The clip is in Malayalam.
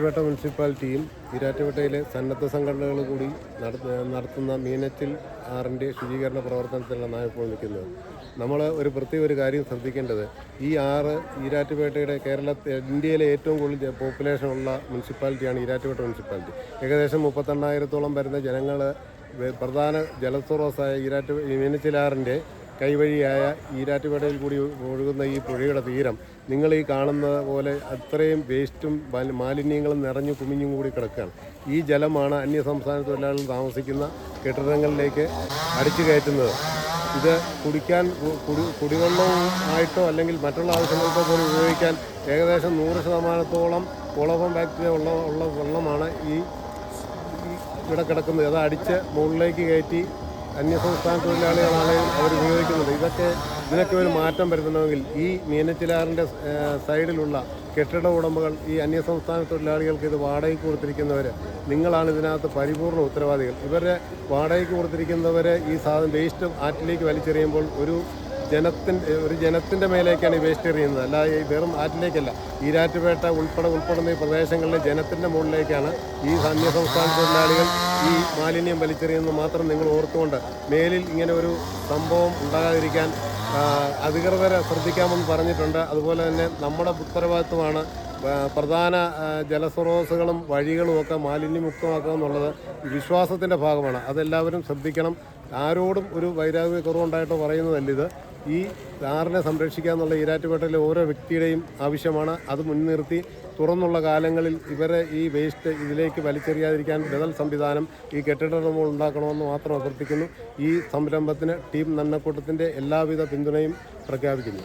ഈരാറ്റുപേട്ട മുനിസിപ്പാലിറ്റിയും ഈരാറ്റുപേട്ടയിലെ സന്നദ്ധ സംഘടനകൾ കൂടി നടത്തുന്ന മീനച്ചിൽ ആറിൻ്റെ ശുചീകരണ പ്രവർത്തനത്തിലാണ് നാം ഇപ്പോൾ നിൽക്കുന്നത്. നമ്മൾ ഒരു കാര്യം ശ്രദ്ധിക്കേണ്ടത്, ഈ ആറ് ഈരാറ്റുപേട്ടയുടെ ഇന്ത്യയിലെ ഏറ്റവും കൂടുതൽ പോപ്പുലേഷനുള്ള മുനിസിപ്പാലിറ്റിയാണ് ഈരാറ്റുപേട്ട മുനിസിപ്പാലിറ്റി. ഏകദേശം 38,000-ഓളം വരുന്ന ജനങ്ങൾ പ്രധാന ജലസ്രോതസ്സായ മീനച്ചിലാറിൻ്റെ കൈവഴിയായ ഈരാറ്റുപേട്ടയിൽ കൂടി ഒഴുകുന്ന ഈ പുഴയുടെ തീരം നിങ്ങൾ ഈ കാണുന്ന പോലെ അത്രയും വേസ്റ്റും മാലിന്യങ്ങളും നിറഞ്ഞു കുമിഞ്ഞും കൂടി കിടക്കുകയാണ്. ഈ ജലമാണ് അന്യസംസ്ഥാന തൊഴിലാളികൾ താമസിക്കുന്ന കെട്ടിടങ്ങളിലേക്ക് അടിച്ചു കയറ്റുന്നത്. ഇത് കുടിവെള്ളവുമായിട്ടോ അല്ലെങ്കിൽ മറ്റുള്ള ആവശ്യങ്ങൾക്കോ പോലും ഉപയോഗിക്കാൻ ഏകദേശം 100% കൊളോഫോം ബാക്ടീരിയ ഉള്ള വെള്ളമാണ് ഇവിടെ കിടക്കുന്നത്. അത് അടിച്ച് മുകളിലേക്ക് കയറ്റി അന്യസംസ്ഥാന തൊഴിലാളികളാണ് അവർ ഉപയോഗിക്കുന്നത്. ഇതിനൊക്കെ ഒരു മാറ്റം വരുത്തണമെങ്കിൽ ഈ മീനച്ചിലാറിൻ്റെ സൈഡിലുള്ള കെട്ടിട ഉടമകൾ, ഈ അന്യസംസ്ഥാന തൊഴിലാളികൾക്ക് ഇത് വാടകയ്ക്ക് കൊടുത്തിരിക്കുന്നവർ, നിങ്ങളാണ് ഇതിനകത്ത് പരിപൂർണ്ണ ഉത്തരവാദികൾ. ഇവരെ വാടകയ്ക്ക് കൊടുത്തിരിക്കുന്നവർ ഈ വേസ്റ്റ് ആറ്റിലേക്ക് വലിച്ചെറിയുമ്പോൾ ഒരു ജനത്തിൻ്റെ മേലേക്കാണ് ഈ വേസ്റ്റ് എറിയുന്നത്, അല്ല ഈ വെറും ആറ്റിലേക്കല്ല. ഈരാറ്റുപേട്ട ഉൾപ്പെടുന്ന ഈ പ്രദേശങ്ങളിലെ ജനത്തിൻ്റെ മുകളിലേക്കാണ് ഈ അന്യസംസ്ഥാന തൊഴിലാളികൾ ഈ മാലിന്യം വലിച്ചെറിയുന്നത് മാത്രം നിങ്ങൾ ഓർത്തുകൊണ്ട് മേലിൽ ഇങ്ങനെ ഒരു സംഭവം ഉണ്ടാകാതിരിക്കാൻ അധികൃതരെ ശ്രദ്ധിക്കാമെന്ന് പറഞ്ഞിട്ടുണ്ട്. അതുപോലെ തന്നെ നമ്മുടെ ഉത്തരവാദിത്വമാണ് പ്രധാന ജലസ്രോതസ്സുകളും വഴികളും ഒക്കെ മാലിന്യമുക്തമാക്കുക എന്നുള്ളത് വിശ്വാസത്തിൻ്റെ ഭാഗമാണ്. അതെല്ലാവരും ശ്രദ്ധിക്കണം. ആരോടും ഒരു വൈരാഗ്യ കുറവുണ്ടായിട്ടോ പറയുന്നതല്ലിത്. ഈ ആറിനെ സംരക്ഷിക്കുക എന്നുള്ള ഈരാറ്റുപേട്ടയിലെ ഓരോ വ്യക്തിയുടെയും ആവശ്യമാണ്. അത് മുൻനിർത്തി തുറന്നുള്ള കാലങ്ങളിൽ ഇവരെ ഈ വേസ്റ്റ് ഇതിലേക്ക് വലിച്ചെറിയാതിരിക്കാൻ ബദൽ സംവിധാനം ഈ കെട്ടിടങ്ങൾ ഉണ്ടാക്കണമെന്ന് മാത്രം അഭ്യർത്ഥിക്കുന്നു. ഈ സംരംഭത്തിന് ടീം നന്നക്കൂട്ടത്തിൻ്റെ എല്ലാവിധ പിന്തുണയും പ്രഖ്യാപിക്കുന്നു.